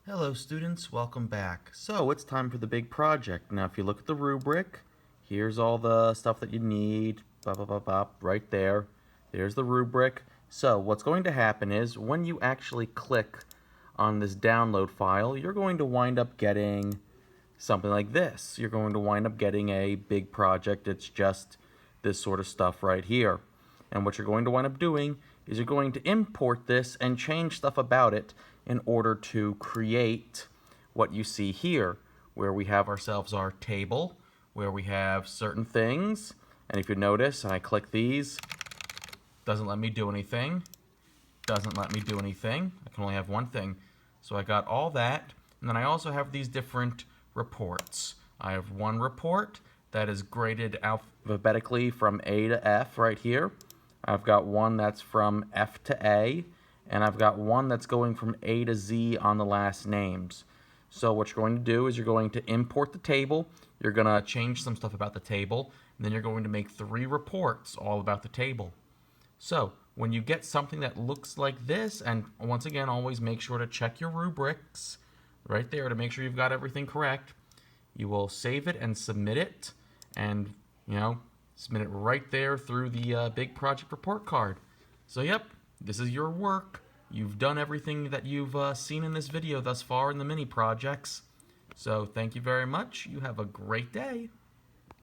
Hello students, welcome back. So it's time for the big project. Now if you look at the rubric, here's all the stuff that you need, right there. There's the rubric. So what's going to happen is when you actually click on this download file, you're going to wind up getting something like this. You're going to wind up getting a big project. It's just this sort of stuff right here. And what you're going to wind up doing is you're going to import this and change stuff about it in order to create what you see here, where we have ourselves our table, where we have certain things. And if you notice, I click these, doesn't let me do anything, doesn't let me do anything. I can only have one thing. So I got all that, and then I also have these different reports. I have one report that is graded alphabetically from A to F right here. I've got one that's from F to A, and I've got one that's going from A to Z on the last names. So what you're going to do is you're going to import the table, you're going to change some stuff about the table, and then you're going to make 3 reports all about the table. So when you get something that looks like this, and once again, always make sure to check your rubrics right there to make sure you've got everything correct, you will save it and submit it, and submit it right there through the big project report card. So yep, this is your work. You've done everything that you've seen in this video thus far in the mini projects. So thank you very much. You have a great day.